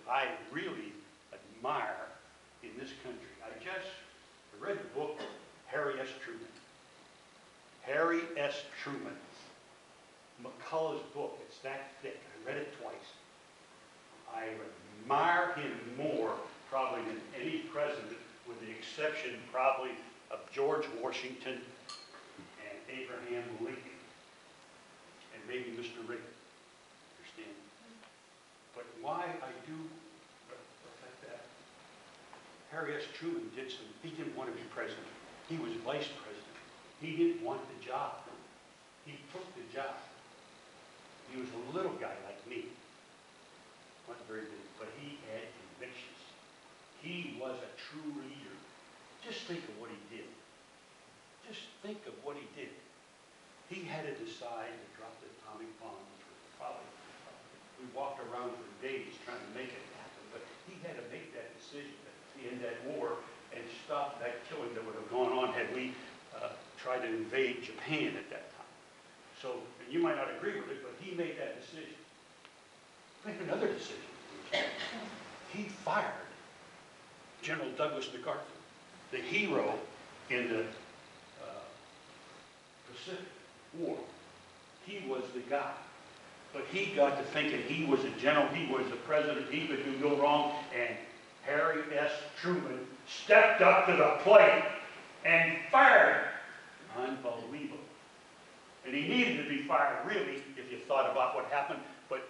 I really admire in this country. I read the book Harry S. Truman. Harry S. Truman. McCullough's book. It's that thick. I read it twice. I admire him more probably than any president, with the exception probably of George Washington and Abraham Lincoln, and maybe Mr. Reagan. Understand? But why I do affect that? Harry S. Truman he didn't want to be president. He was vice president. He didn't want the job. He took the job. He was a little guy like me. Not very big, but he had convictions. He was a true leader. Just think of what he did. Just think of what he did. He had to decide to drop the atomic bomb, which was probably, we walked around for days trying to make it happen, but he had to make that decision to end that war and stop that killing that would have gone on had we tried to invade Japan at that time. So, and you might not agree with it, but he made that decision. Made another decision. He fired General Douglas MacArthur, the hero in the Pacific War. He was the guy. But he got to thinking he was a general, he was the president, he could do no wrong, and Harry S. Truman stepped up to the plate and fired him. Unbelievable. And he needed to be fired, really, if you thought about what happened. But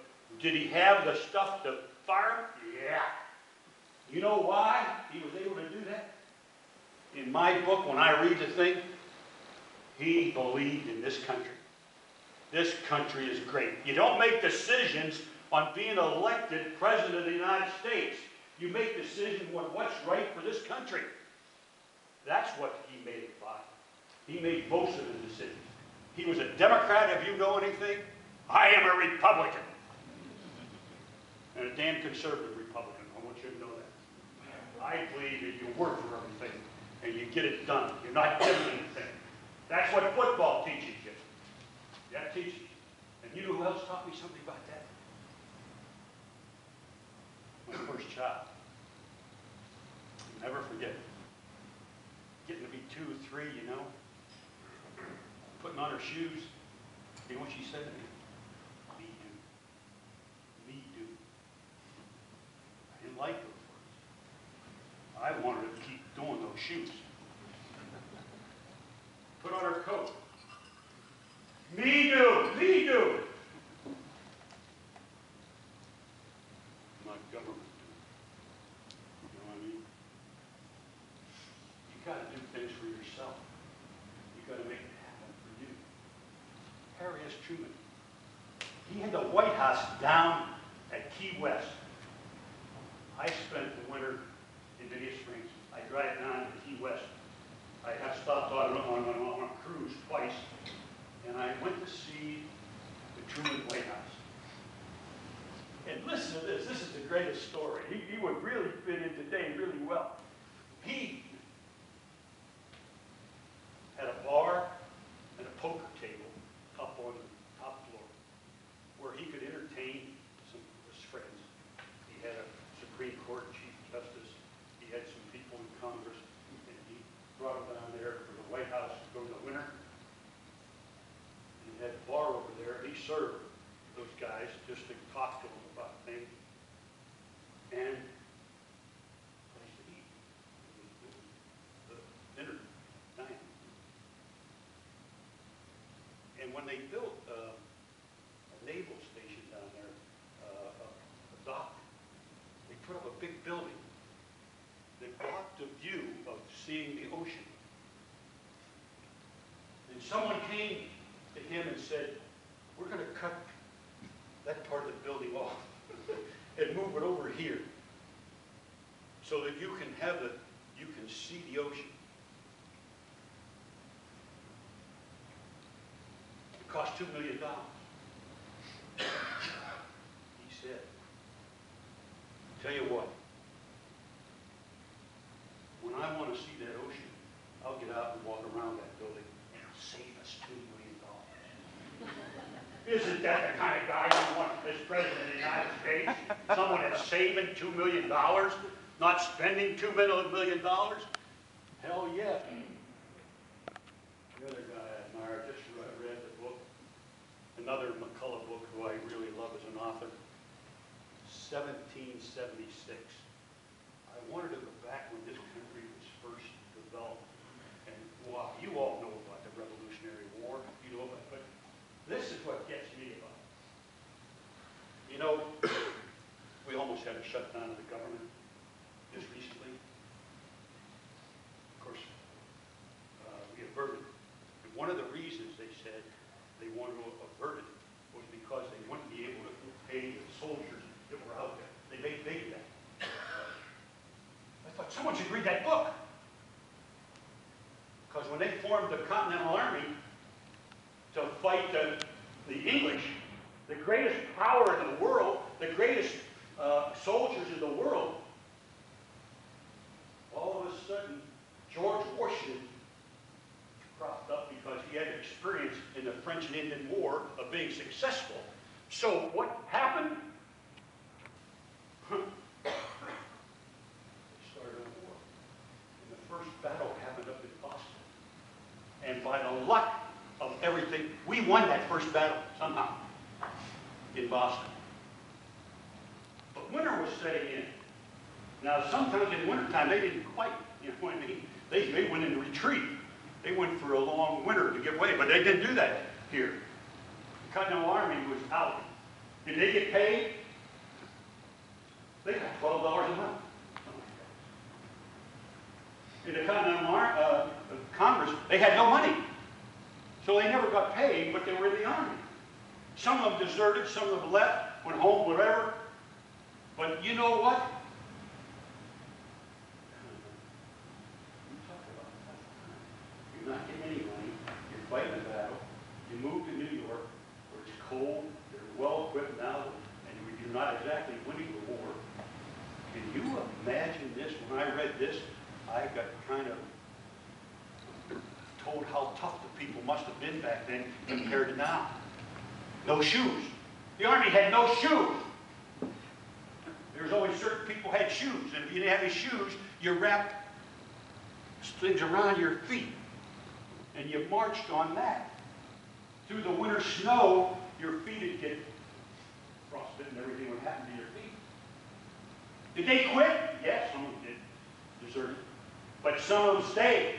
did he have the stuff to fire him? Yeah. You know why he was able to do that? In my book, when I read the thing, he believed in this country. This country is great. You don't make decisions on being elected president of the United States. You make decisions on what's right for this country. That's what he made it by. He made most of the decisions. He was a Democrat, if you know anything. I am a Republican. And a damn conservative Republican. I want you to know that. I believe that you work for everything and you get it done. You're not giving anything. That's what football teaches you. That teaches you. And you know who else taught me something about that? My first child. I'll never forget it. Getting to be 2 or 3, you know. Putting on her shoes. You know what she said to me? Me do. Me do. I didn't like those words. I wanted her to keep doing those shoes. Put on her coat. Me do. Me do. Not government do. You know what I mean? You got to do things for yourself. You got to make it happen for you. Harry S. Truman. He had the White House down at Key West. I spent the winter in Video Springs. I drive down to Key West. I have stopped on a cruise twice, and I went to see the Truman White House. And listen to this. This is the greatest story. He would really fit in today really well. He had a bar and a poker table up on the top floor where he could entertain some of his friends. He had a Supreme Court Chief Justice. He had some people in Congress. And he brought them down there for the White House to go in the winter. And he had a bar over there. He served those guys just to talk to them about things. And place to eat. The dinner, dining. And when they built a naval station down there, a dock, they put up a big building that blocked the view of seeing the ocean. And someone came to him and said, we're going to cut that part of the building off and move it over here so that you can see the ocean. It cost $2 million. He said, tell you what, when I want to see that ocean, I'll get out and walk around that building and it'll save us $2 million. Isn't that the kind of guy you want to as President of the United States? Someone that's saving $2 million, not spending $2 million? Hell yeah. The other guy I admire, just read the book, another McCullough book who I really love as an author, 1776. I wanted to go back when this country was first developed. And wow, you all know about the Revolutionary War, you know about it, but this is what gets me about it. You know, we almost had a shutdown of the government just recently. Of course, we averted it. And one of the reasons they said they wanted to avert it was because they wouldn't be able to pay the soldiers that were out there. They made that. I thought someone should read that book. Because when they formed the Continental Army to fight the English, the greatest power in the world, the greatest soldiers in the world, all of a sudden, George Washington cropped up because he had experience in the French and Indian War of being successful. So what happened? They started a war. And the first battle happened up in Boston. And by the luck of everything, we won that first battle somehow in Boston. But winter was setting in. Now, sometimes in wintertime, they didn't quite, you know what I mean? They went into retreat. They went for a long winter to get away, but they didn't do that here. The Continental Army was out. Did they get paid? They got $12 a month. In the Continental Congress, they had no money. So they never got paid, but they were in the army. Some of them deserted, some of them left, went home, whatever. But you know what? You talk about tough times. You're not getting any money. You're fighting a battle. You move to New York, where it's cold. They're well equipped now, and you're not exactly winning the war. Can you imagine this? When I read this, I got kind of told how tough the people must have been back then compared to now. No shoes. The army had no shoes. There's always certain people had shoes, and if you didn't have any shoes, you wrapped things around your feet, and you marched on that. Through the winter snow, your feet would get frostbitten and everything would happen to your feet. Did they quit? Yes, some of them did. Deserted. But some of them stayed.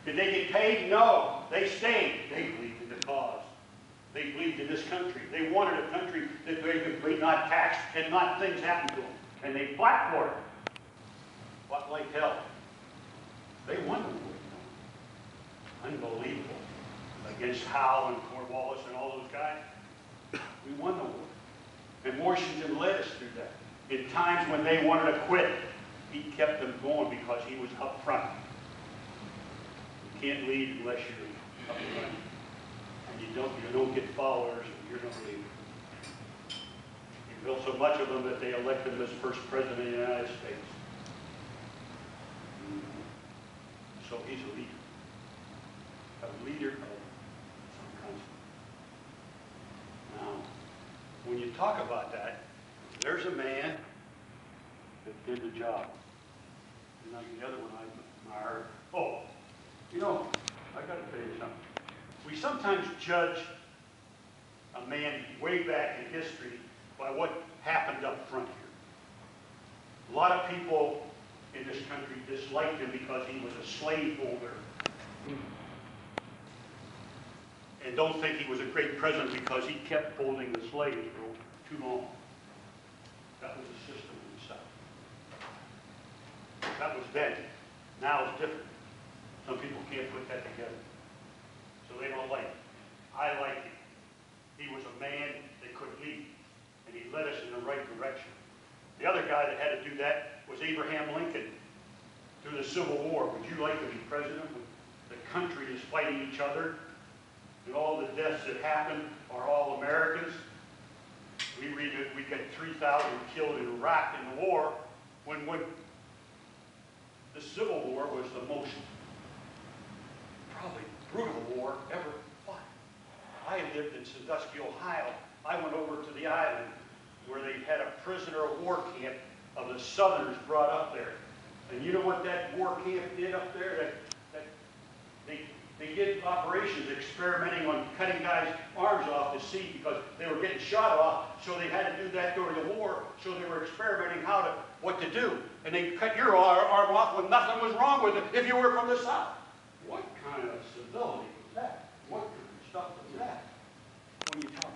Did they get paid? No. They stayed. They believed in the cause. They believed in this country. They wanted a country that they could be not taxed and not things happen to them. And they fought for it. Fought like hell. They won the war. Unbelievable. Against Howe and Cornwallis and all those guys. We won the war. And Washington led us through that. In times when they wanted to quit, he kept them going because he was up front. You can't lead unless you're up front. And you don't get followers, and you're not leading. He built so much of them that they elected him as first president of the United States. So he's a leader. A leader of some kind. Now, when you talk about that, there's a man that did the job. And then the other one I admire. Oh, you know, I got to tell you something. We sometimes judge a man way back in history by what happened up front here. A lot of people in this country disliked him because he was a slaveholder. And don't think he was a great president because he kept holding the slaves for too long. That was the system in the South. That was then. Now it's different. Some people can't put that together. So they don't like it. I like it. He was a man that could lead, and he led us in the right direction. The other guy that had to do that was Abraham Lincoln. Through the Civil War, would you like to be president when the country is fighting each other, and all the deaths that happen are all Americans? We read that we get 3,000 killed in Iraq in the war, when the Civil War was the most probably brutal war ever fought. I lived in Sandusky, Ohio. I went over to the island where they had a prisoner of war camp of the Southerners brought up there. And you know what that war camp did up there? They did operations experimenting on cutting guys' arms off to see, because they were getting shot off, so they had to do that during the war, so they were experimenting what to do. And they cut your arm off when nothing was wrong with it if you were from the South. What kind of civility was that? What kind of stuff was that? When you talk